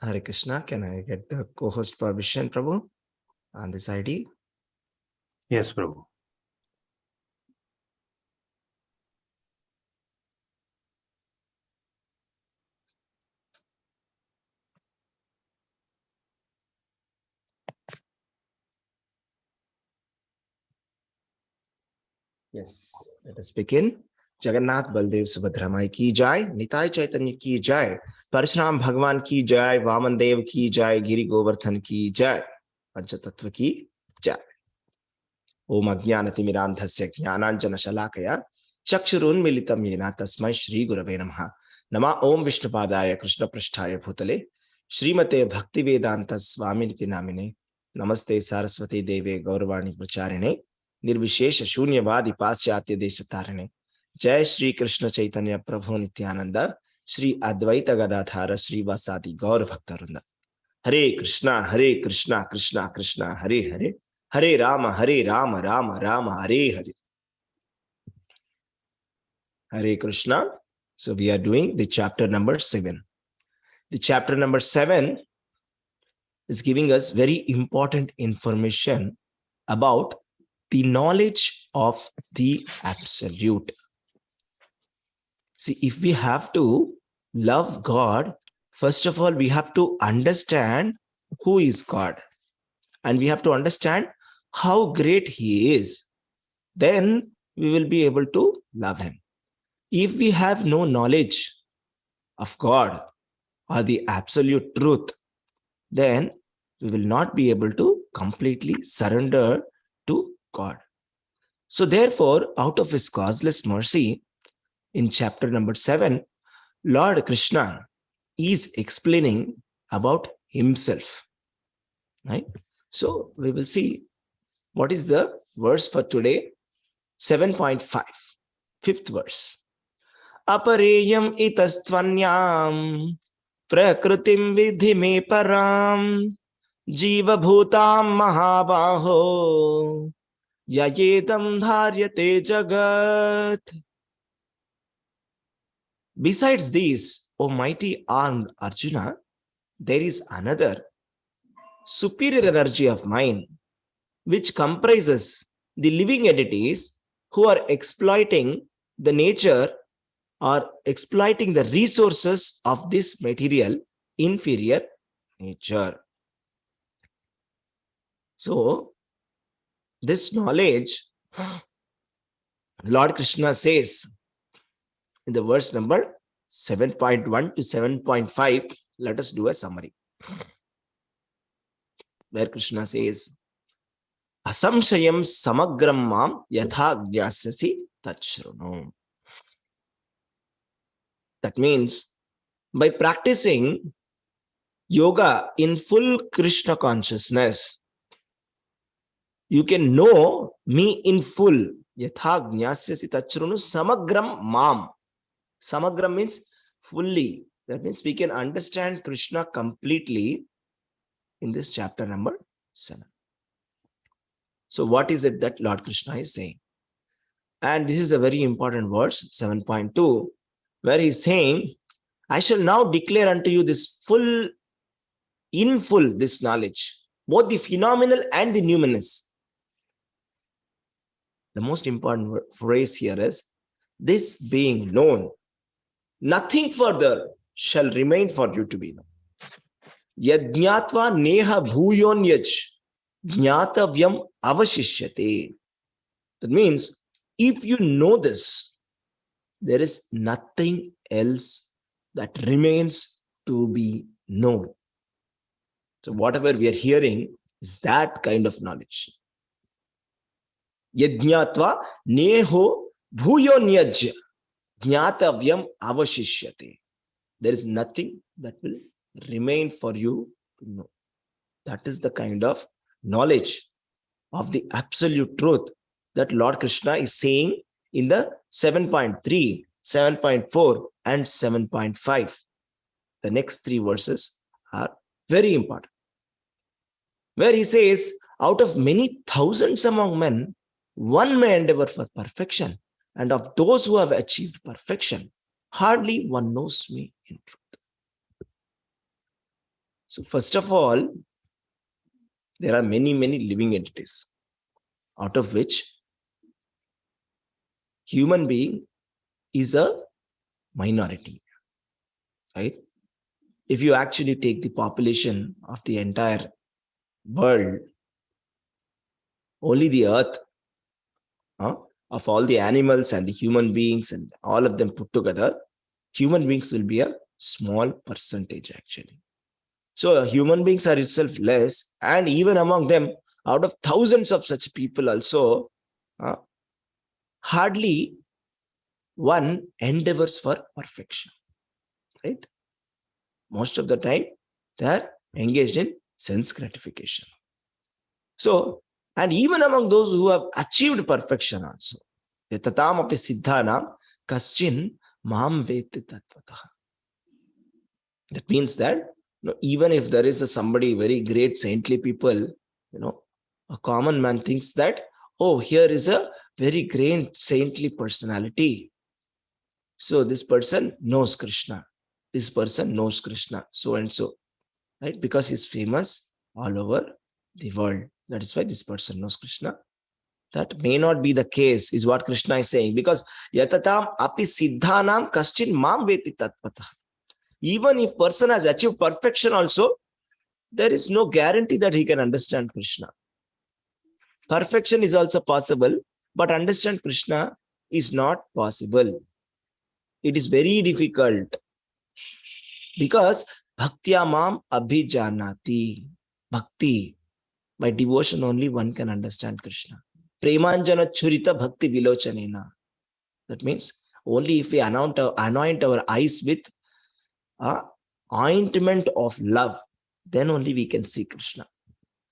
Hare Krishna. Can I get the co-host permission, Prabhu, on this ID? Yes, Prabhu. Yes. Let us begin. Jagannath Baldev Subhadra Mai ki jai, Nitai Chaitanya ki jai, Parashuram Bhagwan ki jai, Vaman Dev ki jai, Giri Govardhan ki jai, Panchatattva ki jai. Om Ajnanatimirandhasya Jnananjana Shalakaya Chakshurunmilitam Yena Tasmai Shri Gurave Namaha. Nama Om Vishnupadaya Krishna Prasthaya Bhutale Srimate Bhaktivedanta Swaminiti Namine Namaste Saraswati Deve Gauravani Pracharine Nirvishesha Shunyavadi Pasyatya Deshatarine Jai Shri Krishna Chaitanya Prabhu Nityananda Shri Advaita Gadadhara Shri Vasadi Gaur Bhaktarunda. Hare Krishna, Krishna Krishna, Hare Hare, Hare Rama, Rama, Hare Hare. Hare Krishna. So we are doing the chapter number 7. The chapter number 7 is giving us very important information about the knowledge of the absolute. See, if we have to love God, first of all, we have to understand who is God. And we have to understand how great he is. Then we will be able to love him. If we have no knowledge of God or the absolute truth, then we will not be able to completely surrender to God. So therefore, out of his causeless mercy, in chapter number 7, Lord Krishna is explaining about himself. Right? So we will see what is the verse for today. 7.5, fifth verse. Apareyam itastvanyam prakritim vidhi me param jiva bhutam mahabaho yayedam dharyate jagat. Besides these, O mighty armed Arjuna, there is another superior energy of mind which comprises the living entities who are exploiting the nature or exploiting the resources of this material inferior nature. So, this knowledge, Lord Krishna says in the verse number 7.1 to 7.5, let us do a summary. Where Krishna says, Asamshayam samagram mam yatha jnasasi tachruno. That means by practicing yoga in full Krishna consciousness, you can know me in full. Yatha jnasyasi tachrunu samagram mam. Samagram means fully. That means we can understand Krishna completely in this chapter number 7. So what is it that Lord Krishna is saying? And this is a very important verse, 7.2, where he's saying, I shall now declare unto you this full, in full, this knowledge, both the phenomenal and the numinous. The most important phrase here is, this being known, nothing further shall remain for you to be known. Yajñatva neha bhuyonyaj jñatavyam avashishyate. That means, if you know this, there is nothing else that remains to be known. So whatever we are hearing is that kind of knowledge. Yajñatva neho bhuyonyaj jñatavyam avashishyate. There is nothing that will remain for you to know. That is the kind of knowledge of the absolute truth that Lord Krishna is saying in the 7.3, 7.4 and 7.5. The next 3 verses are very important. Where he says, out of many thousands among men, one may endeavor for perfection, and of those who have achieved perfection, hardly one knows me in truth. So first of all, there are many, many living entities, out of which human being is a minority, right? If you actually take the population of the entire world, only the earth, huh, of all the animals and the human beings and all of them put together, human beings will be a small percentage actually. So human beings are itself less, and even among them, out of thousands of such people also, uh, hardly one endeavors for perfection, right? Most of the time, they are engaged in sense gratification. So, and even among those who have achieved perfection also, yatatam api siddhanam kaschin mam veti tatvatah. That means that, even if there is somebody very great saintly people, a common man thinks that, oh, here is a very great saintly personality. So this person knows Krishna. This person knows Krishna, so and so, right? Because he's famous all over the world. That is why this person knows Krishna. That may not be the case, is what Krishna is saying. Because yatatam api siddhanam kaschin mam veti tatpatah. Even if person has achieved perfection also, there is no guarantee that he can understand Krishna. Perfection is also possible, but understand Krishna is not possible. It is very difficult. Because bhaktya mam abhijanati. Bhakti, by devotion only one can understand Krishna. Premanjana churita bhakti vilochanena. That means only if we anoint our eyes with ointment of love, then only we can see Krishna.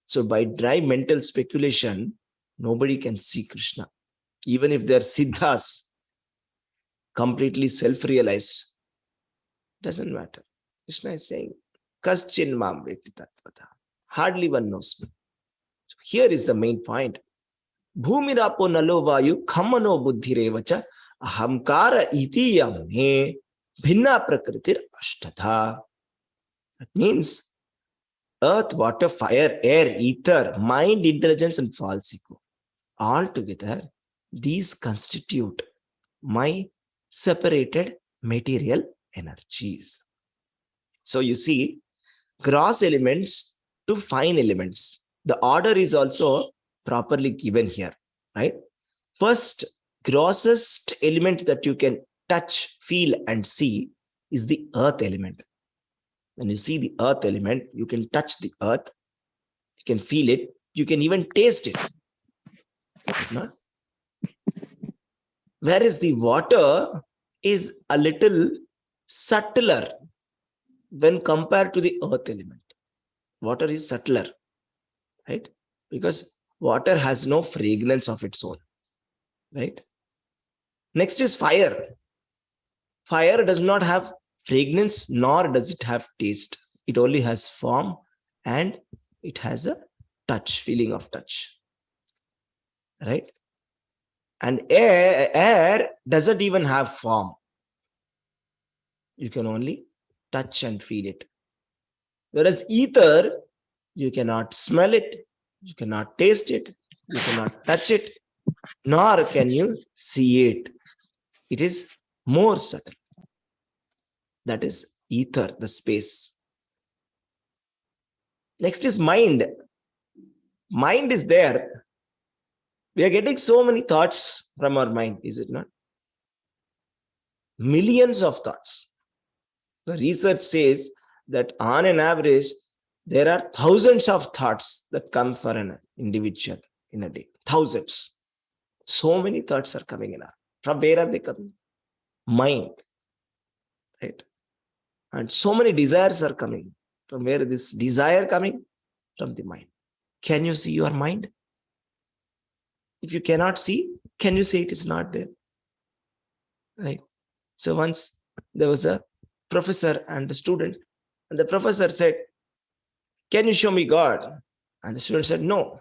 So by dry mental speculation, nobody can see Krishna. Even if they're siddhas, completely self-realized, doesn't matter. Krishna is saying, kaschin mam veti tatvata. Hardly one knows me. So here is the main point. Bhumirapo nalo vayu khamano buddhirevacha ahamkara iti yamne bhinna prakritir ashtatha. That means earth, water, fire, air, ether, mind, intelligence, and false ego. All together, these constitute my separated material energies. So you see, gross elements to fine elements. The order is also properly given here, right? First, grossest element that you can touch, feel, and see is the earth element. When you see the earth element, you can touch the earth, you can feel it, you can even taste it. Is it not? Whereas the water is a little subtler when compared to the earth element. Water is subtler, right? Because water has no fragrance of its own, right? Next is fire. Fire does not have fragrance, nor does it have taste. It only has form and it has a touch, feeling of touch, right? And air doesn't even have form. You can only touch and feel it. Whereas ether, you cannot smell it, you cannot taste it, you cannot touch it, nor can you see it. It is more subtle. That is ether, the space. Next is mind. Mind is there. We are getting so many thoughts from our mind, is it not? Millions of thoughts. The research says that on an average, there are thousands of thoughts that come for an individual in a day. Thousands. So many thoughts are coming in. From where are they coming? Mind. Right? And so many desires are coming. From where is this desire coming? From the mind. Can you see your mind? If you cannot see, can you say it is not there? Right? So once there was a professor and a student, and the professor said, can you show me God? And the student said, no.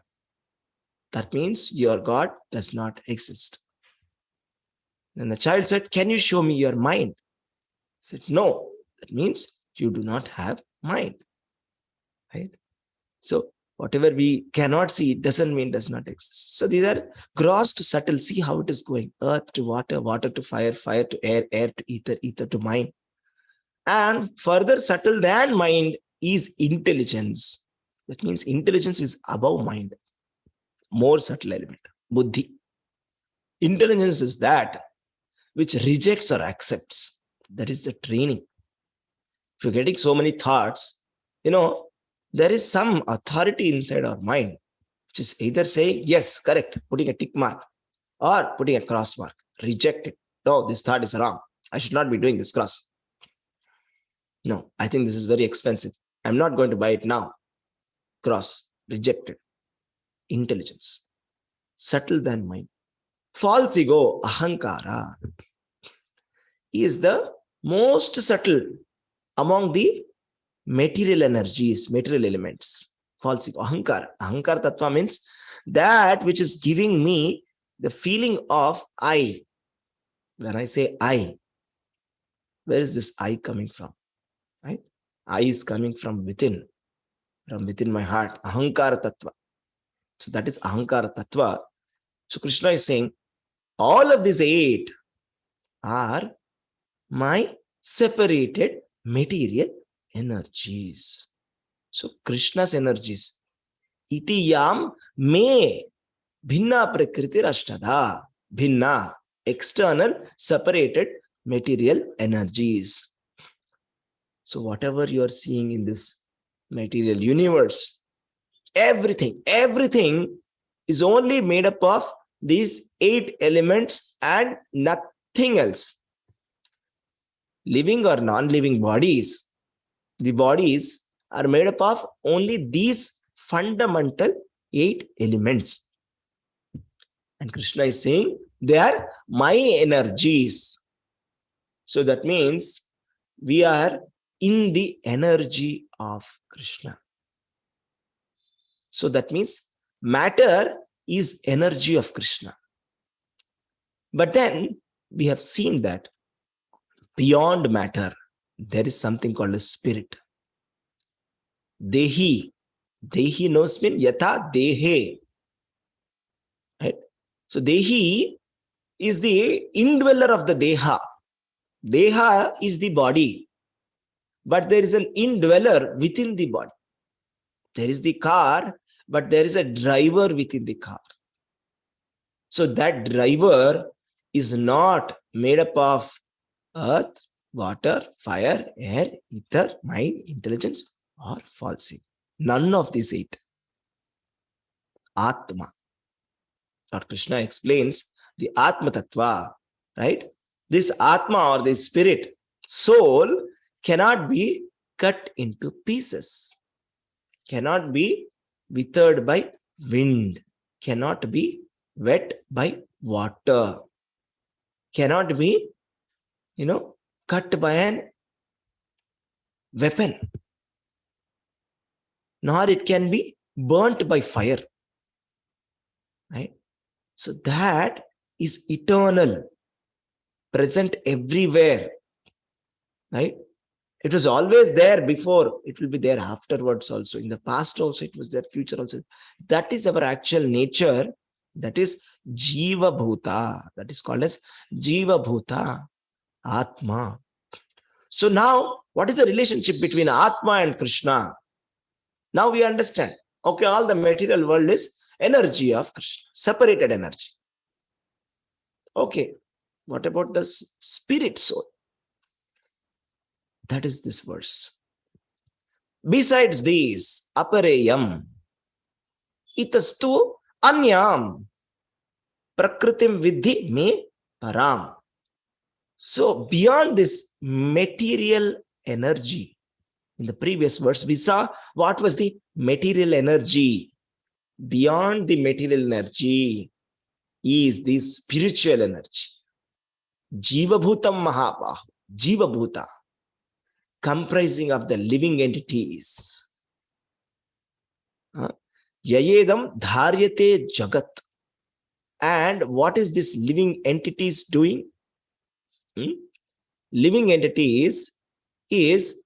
That means your God does not exist. Then the child said, can you show me your mind? He said, no. That means you do not have mind. right? So whatever we cannot see doesn't mean does not exist. So these are gross to subtle. See how it is going. Earth to water, water to fire, fire to air, air to ether, ether to mind. And further subtle than mind is intelligence. That means intelligence is above mind. More subtle element. Buddhi. Intelligence is that which rejects or accepts. That is the training. If you're getting so many thoughts, there is some authority inside our mind, which is either saying, yes, correct, putting a tick mark, or putting a cross mark. Reject it. No, this thought is wrong. I should not be doing this cross. No, I think this is very expensive. I'm not going to buy it now. Cross. Rejected. Intelligence. Subtle than mind. False ego, ahankara, is the most subtle among the material energies, material elements. False ego, ahankara. Ahankara tattva means that which is giving me the feeling of I. When I say I, where is this I coming from? Right? I is coming from within my heart. Ahankara tattva. So that is ahankara tattva. So Krishna is saying, all of these 8 are my separated material energies. So Krishna's energies. Iti yam me bhinna prakriti rashtada. Bhinna, external, separated material energies. So whatever you are seeing in this material universe, everything is only made up of these 8 elements and nothing else. Living or non-living bodies, the bodies are made up of only these fundamental 8 elements. And Krishna is saying they are my energies. So that means we are in the energy of Krishna. So that means matter is energy of Krishna. But then we have seen that beyond matter, there is something called a spirit. Dehi. Dehi knows mean yatha dehe. Right? So Dehi is the indweller of the Deha. Deha is the body. But there is an indweller within the body. There is the car, but there is a driver within the car. So that driver is not made up of earth, water, fire, air, ether, mind, intelligence, or false ego. None of these 8. Atma. Lord Krishna explains the Atma Tattva, right? This Atma or this spirit, soul, cannot be cut into pieces, cannot be withered by wind, cannot be wet by water, cannot be, cut by an weapon, nor it can be burnt by fire. Right? So that is eternal, present everywhere. Right? It was always there before, it will be there afterwards also. In the past also, it was there, future also. That is our actual nature. That is Jiva Bhuta. That is called as Jiva Bhuta, Atma. So now, what is the relationship between Atma and Krishna? Now we understand. Okay, all the material world is energy of Krishna, separated energy. Okay, what about the spirit soul? That is this verse. Besides these, apareyam, itastu anyam, prakritim vidhi me param. So beyond this material energy, in the previous verse, we saw what was the material energy. Beyond the material energy is the spiritual energy. Jiva Bhutam Mahabahu, Jiva Bhuta, comprising of the living entities. Yayedam dharyate jagat. And what is this living entities doing? Living entities is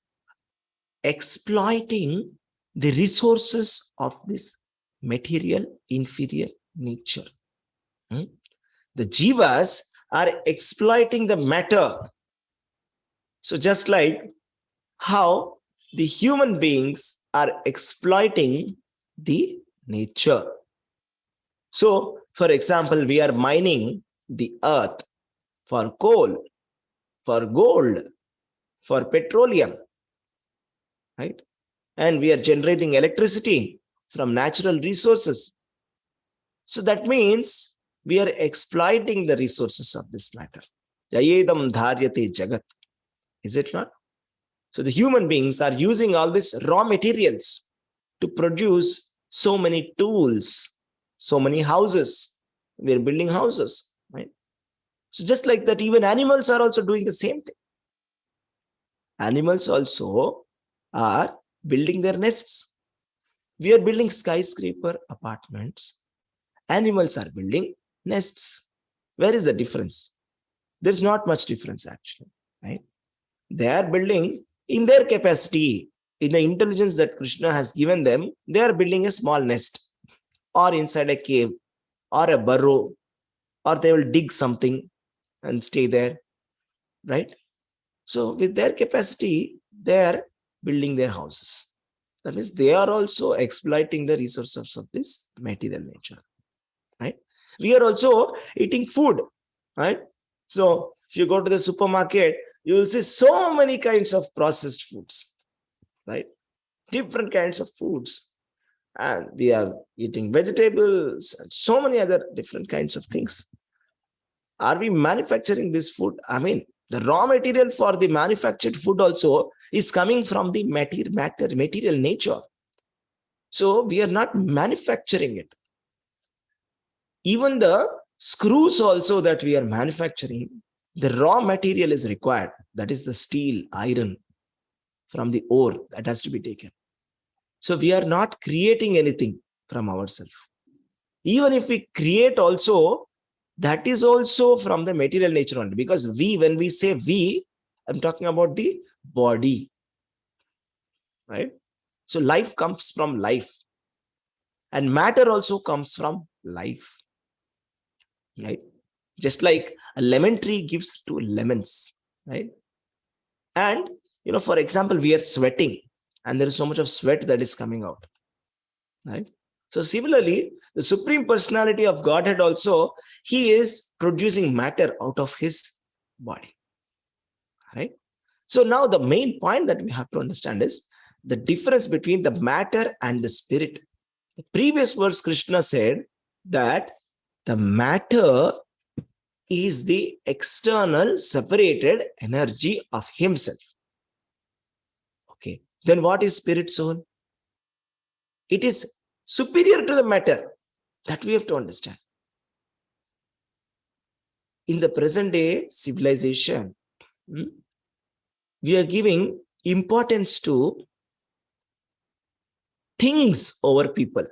exploiting the resources of this material inferior nature. The jivas are exploiting the matter. So just like how the human beings are exploiting the nature. So, for example, we are mining the earth for coal, for gold, for petroleum, right? And we are generating electricity from natural resources. So that means we are exploiting the resources of this matter. Jayedam dharyate jagat. Is it not? So the human beings are using all these raw materials to produce so many tools, so many houses. We are building houses, right? So just like that, even animals are also doing the same thing. Animals also are building their nests. We are building skyscraper apartments. Animals are building nests. Where is the difference? There's not much difference actually, right? They are building in their capacity, in the intelligence that Krishna has given them. They are building a small nest or inside a cave or a burrow, or they will dig something and stay there, right? So with their capacity, they are building their houses. That means they are also exploiting the resources of this material nature, right? We are also eating food, right? So if you go to the supermarket, you will see so many kinds of processed foods, right? Different kinds of foods. And we are eating vegetables and so many other different kinds of things. Are we manufacturing this food? I mean, the raw material for the manufactured food also is coming from the material nature. So we are not manufacturing it. Even the screws also that we are manufacturing, the raw material is required. That is the steel, iron from the ore that has to be taken. So we are not creating anything from ourselves. Even if we create also, that is also from the material nature only. Because when we say we, I'm talking about the body, right? So life comes from life. And matter also comes from life, right? Just like a lemon tree gives two lemons, right? And, for example, we are sweating and there is so much of sweat that is coming out, right? So similarly, the Supreme Personality of Godhead also, he is producing matter out of his body, right? So now the main point that we have to understand is the difference between the matter and the spirit. The previous verse, Krishna said that the matter is the external separated energy of himself. Okay, then what is spirit soul? It is superior to the matter. That we have to understand. In the present day civilization, we are giving importance to things over people.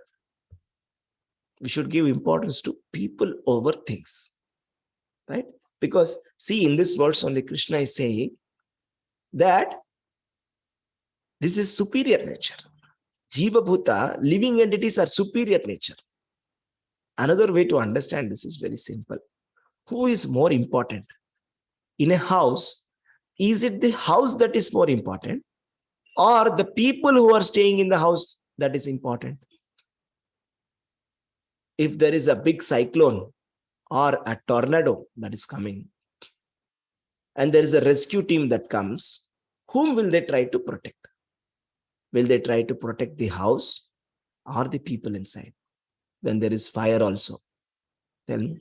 We should give importance to people over things, right? Because see, in this verse only Krishna is saying that this is superior nature. Jiva Bhuta, living entities are superior nature. Another way to understand this is very simple. Who is more important? In a house, is it the house that is more important or the people who are staying in the house that is important? If there is a big cyclone or a tornado that is coming and there is a rescue team that comes, whom will they try to protect? Will they try to protect the house or the people inside? When there is fire also, tell me,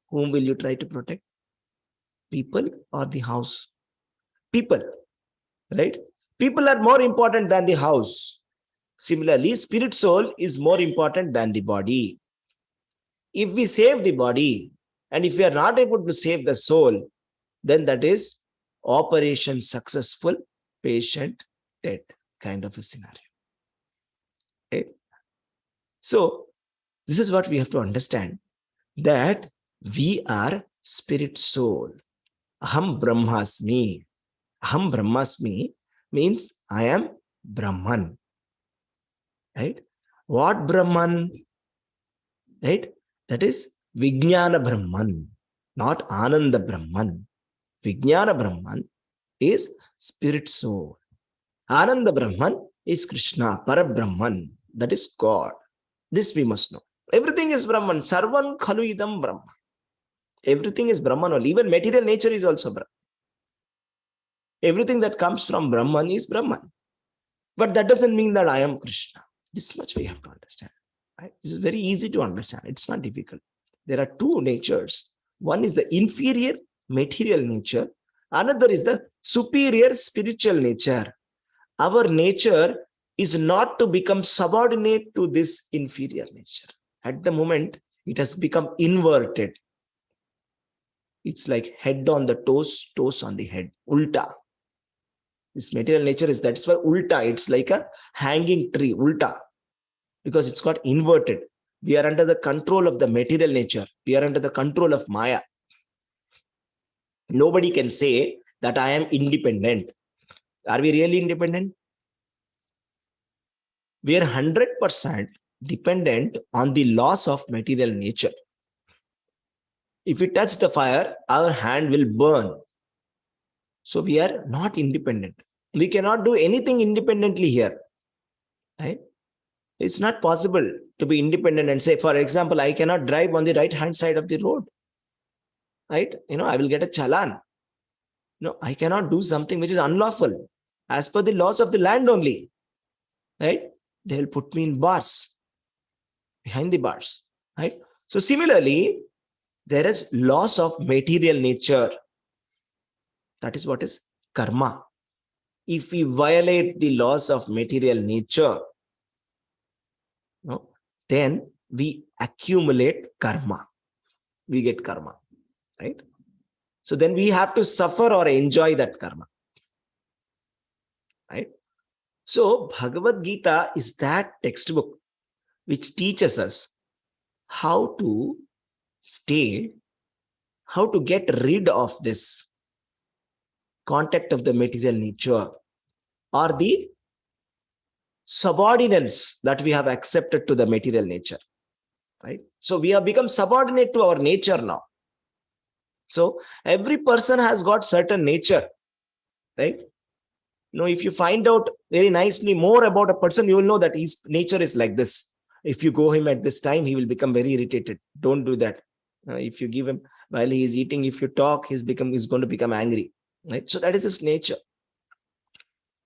whom will you try to protect? People or the house? People, right? People are more important than the house. Similarly, spirit soul is more important than the body. If we save the body and if we are not able to save the soul, then that is operation successful, patient dead kind of a scenario. Okay? So this is what we have to understand, that we are spirit soul. Aham Brahmasmi. Aham Brahmasmi means I am Brahman. right? What Brahman? Right? That is Vijnana Brahman, not Ananda Brahman. Vijnana Brahman is spirit soul. Ananda Brahman is Krishna, Parabrahman, that is God. This we must know. Everything is Brahman. Sarvan khalu idam Brahman. Everything is Brahman only. Even material nature is also Brahman. Everything that comes from Brahman is Brahman. But that doesn't mean that I am Krishna. This much we have to understand. Right? This is very easy to understand. It's not difficult. There are two natures. One is the inferior material nature. Another is the superior spiritual nature. Our nature is not to become subordinate to this inferior nature. At the moment, it has become inverted. It's like head on the toes, toes on the head. Ulta. This material nature is that's why ulta. It's like a hanging tree, ulta, because it's got inverted. We are under the control of the material nature. We are under the control of Maya. Nobody can say that I am independent. Are we really independent? We are 100% dependent on the laws of material nature. If we touch the fire, our hand will burn. So we are not independent. We cannot do anything independently here. Right? It's not possible to be independent and say, for example, I cannot drive on the right hand side of the road. Right? I will get a challan. No, I cannot do something which is unlawful as per the laws of the land only. Right? They will put me in bars, behind the bars. Right? So similarly, there is loss of material nature. That is what is karma. If we violate the laws of material nature, then we accumulate karma. We get karma, right? So then we have to suffer or enjoy that karma, right? So Bhagavad Gita is that textbook which teaches us how to get rid of this contact of the material nature or the subordinates that we have accepted to the material nature, right? So we have become subordinate to our nature now. So every person has got certain nature, right? If you find out very nicely more about a person, you will know that his nature is like this. If you go him at this time, he will become very irritated. Don't do that. If you give him while he is eating, if you talk, he's going to become angry, right? So that is his nature.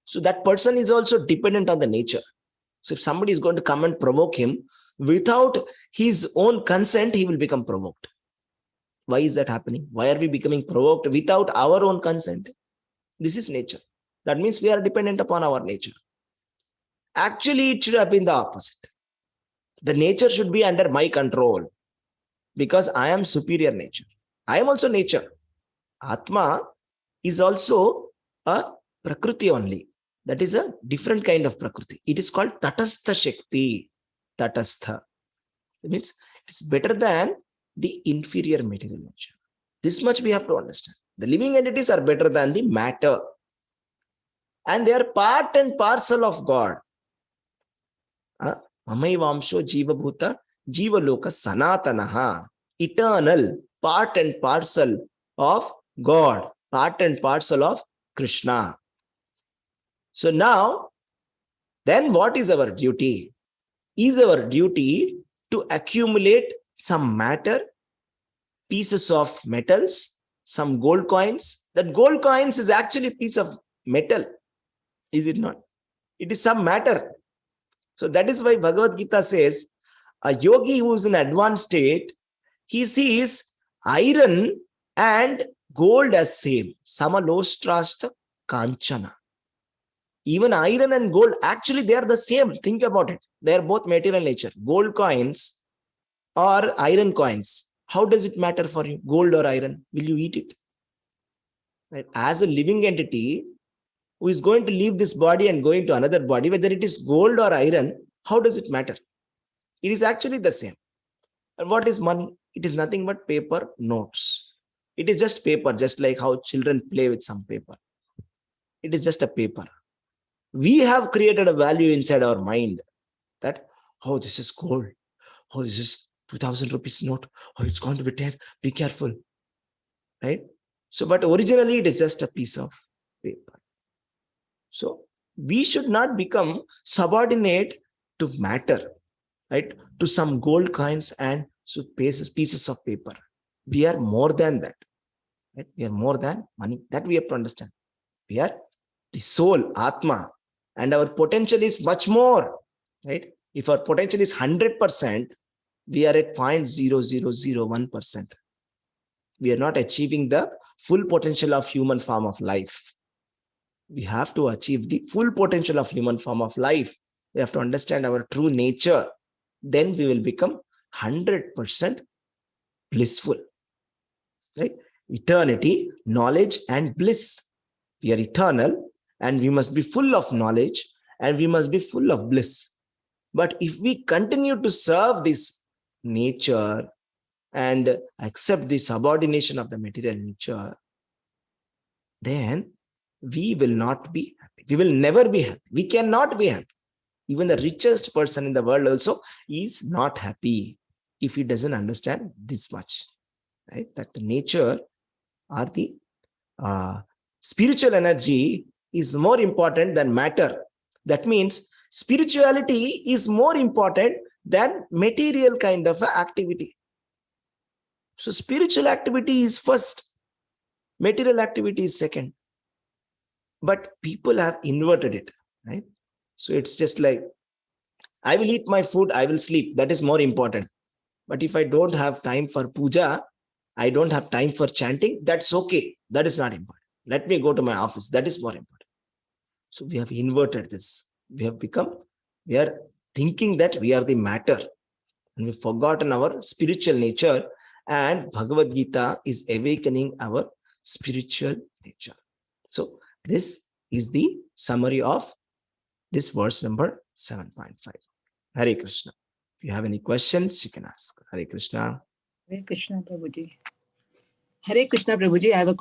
So that person is also dependent on the nature. So if somebody is going to come and provoke him without his own consent, he will become provoked. Why is that happening? Why are we becoming provoked without our own consent? This is nature. That means we are dependent upon our nature. Actually, it should have been the opposite. The nature should be under my control because I am superior nature. I am also nature. Atma is also a prakriti only. That is a different kind of prakriti. It is called tatastha shakti. Tatastha. It means it is better than the inferior material nature. This much we have to understand. The living entities are better than the matter. And they are part and parcel of God. Mamaivamsho jiva bhuta jiva loka sanatanaha. Eternal, part and parcel of God. Part and parcel of Krishna. So now, then what is our duty? Is our duty to accumulate some matter, pieces of metals, some gold coins? That gold coins is actually a piece of metal. Is it not? It is some matter. So that is why Bhagavad Gita says, a yogi who is in advanced state, he sees iron and gold as same. Samalostrashta kanchana. Even iron and gold, actually they are the same. Think about it. They are both material nature. Gold coins or iron coins. How does it matter for you? Gold or iron? Will you eat it? Right? As a living entity who is going to leave this body and going to another body, whether it is gold or iron, how does it matter? It is actually the same. And what is money? It is nothing but paper notes. It is just paper, just like how children play with some paper. It is just a paper. We have created a value inside our mind. that, oh, this is gold. Oh, this is 2000 rupees note. Oh, it's going to be 10. Be careful. Right? So, but originally it is just a piece of paper. So we should not become subordinate to matter, right? To some gold coins and so pieces of paper. We are more than that. Right? We are more than money. That we have to understand. We are the soul, Atma, and our potential is much more. Right? If our potential is 100%, we are at 0.0001%. We are not achieving the full potential of human form of life. We have to achieve the full potential of human form of life. We have to understand our true nature. Then we will become 100% blissful. Right? Eternity, knowledge, and bliss. We are eternal, and we must be full of knowledge, and we must be full of bliss. But if we continue to serve this nature and accept the subordination of the material nature, then we will not be happy. We will never be happy. We cannot be happy. Even the richest person in the world also is not happy if he doesn't understand this much, right? That the nature or the spiritual energy is more important than matter. That means spirituality is more important than material kind of activity. So spiritual activity is first, material activity is second. But people have inverted it, right? So it's just like, I will eat my food, I will sleep. That is more important. But if I don't have time for puja, I don't have time for chanting, that's okay. That is not important. Let me go to my office. That is more important. So we have inverted this. We are thinking that we are the matter. And we've forgotten our spiritual nature. And Bhagavad Gita is awakening our spiritual nature. So this is the summary of this verse number 7.5. Hare Krishna. If you have any questions, you can ask. Hare Krishna. Hare Krishna, Prabhuji. Hare Krishna, Prabhuji. I have a